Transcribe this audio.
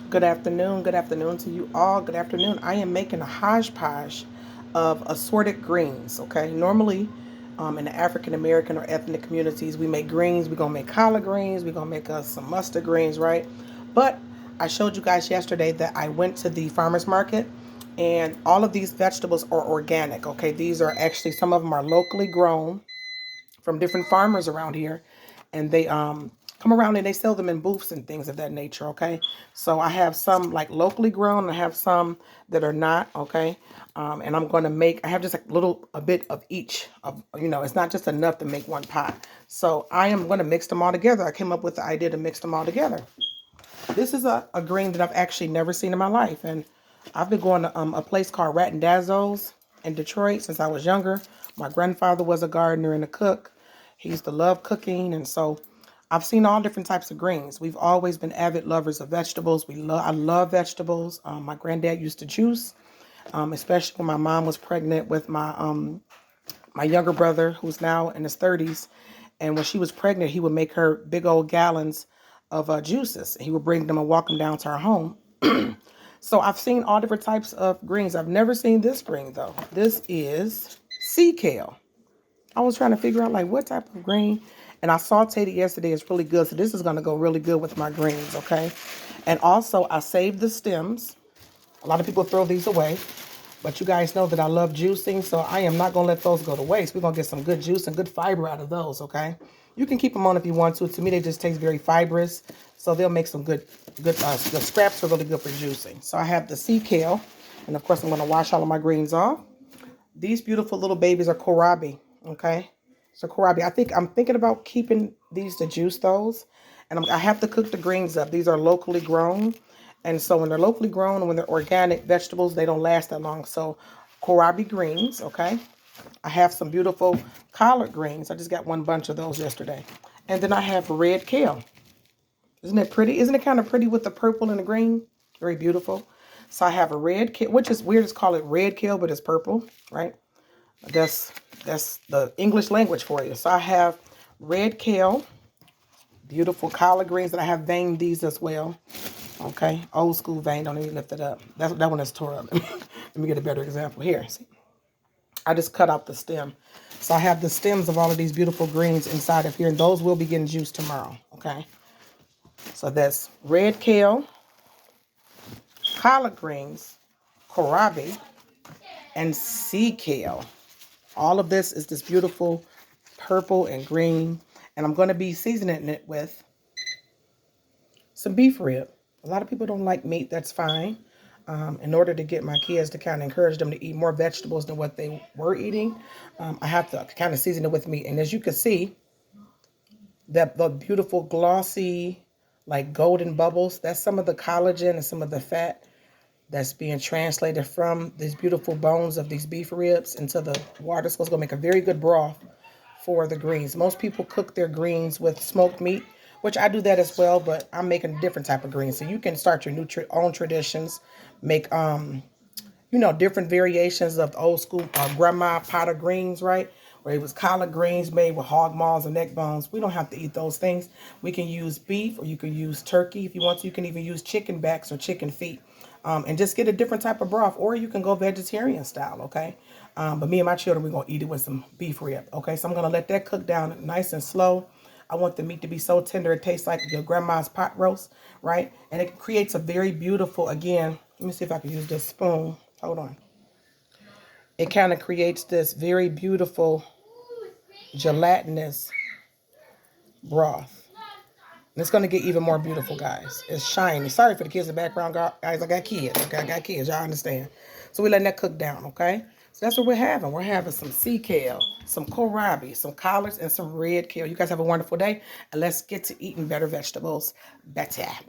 Good afternoon to you all. Good afternoon. I am making a hodgepodge of assorted greens. Okay, normally in the African American or ethnic communities, we make greens. We're gonna make collard greens. We're gonna make us some mustard greens, right? But I showed you guys yesterday that I went to the farmers market, and all of these vegetables are organic. Okay, these are actually some of them are locally grown from different farmers around here, and they come around and they sell them in booths and things of that nature. Okay, so I have some like locally grown, and I have some that are not. Okay, and I'm going to make, I have just a bit of each of, it's not just enough to make one pot. So I am going to mix them all together. I came up with the idea to mix them all together. This is a green that I've actually never seen in my life, and I've been going to a place called Rat and Dazzles in Detroit since I was younger. My grandfather was a gardener and a cook. He used to love cooking, and so I've seen all different types of greens. We've always been avid lovers of vegetables. I love vegetables. My granddad used to juice, especially when my mom was pregnant with my younger brother, who's now in his 30s. And when she was pregnant, he would make her big old gallons of juices. He would bring them and walk them down to our home. So I've seen all different types of greens. I've never seen this green though. This is sea kale. I was trying to figure out like what type of green, and I sauteed it yesterday. It's really good. So this is going to go really good with my greens, okay? And also I saved the stems. A lot of people throw these away, but you guys know that I love juicing, so I am not going to let those go to waste. We're going to get some good juice and good fiber out of those, okay? You can keep them on if you want to. To me, they just taste very fibrous, so they'll make some the scraps are really good for juicing. So I have the sea kale, and of course I'm going to wash all of my greens off. These beautiful little babies are kohlrabi, okay? So kohlrabi, I'm thinking about keeping these to juice those, and I have to cook the greens up. These are locally grown, and so when they're locally grown and when they're organic vegetables, they don't last that long. So kohlrabi greens, okay? I have some beautiful collard greens. I just got one bunch of those yesterday. And then I have red kale. Isn't it pretty? Isn't it kind of pretty with the purple and the green? Very beautiful. So I have a red kale, which is weird to call it red kale, but it's purple, right? That's the English language for you. So I have red kale, beautiful collard greens, and I have veined these as well. Okay, old school vein. Don't even lift it up. That one is tore up. Let me get a better example here. See, I just cut out the stem. So I have the stems of all of these beautiful greens inside of here, and those will be getting juiced tomorrow. Okay, so that's red kale, collard greens, kohlrabi, and sea kale. All of this is this beautiful purple and green, and I'm going to be seasoning it with some beef rib. A lot of people don't like meat. That's fine. In order to get my kids to kind of encourage them to eat more vegetables than what they were eating, I have to kind of season it with meat. And as you can see, that the beautiful glossy, like golden bubbles, that's some of the collagen and some of the fat that's being translated from these beautiful bones of these beef ribs into the water. So it's going to make a very good broth for the greens. Most people cook their greens with smoked meat, which I do that as well, but I'm making a different type of greens. So you can start your own traditions, make different variations of the old school grandma pot of greens, right? Where it was collard greens made with hog maws and neck bones. We don't have to eat those things. We can use beef, or you can use turkey if you want to. You can even use chicken backs or chicken feet, and just get a different type of broth. Or you can go vegetarian style, okay? But me and my children, we're going to eat it with some beef rib, okay? So I'm going to let that cook down nice and slow. I want the meat to be so tender it tastes like your grandma's pot roast, right? And it creates a very beautiful, again, let me see if I can use this spoon. Hold on. It kind of creates this very beautiful gelatinous broth. And it's going to get even more beautiful, guys. It's shiny. Sorry for the kids in the background, guys. I got kids. Okay, I got kids. Y'all understand. So we're letting that cook down, okay? So that's what we're having. We're having some sea kale, some kohlrabi, some collards, and some red kale. You guys have a wonderful day. And let's get to eating better vegetables. Better. Bye.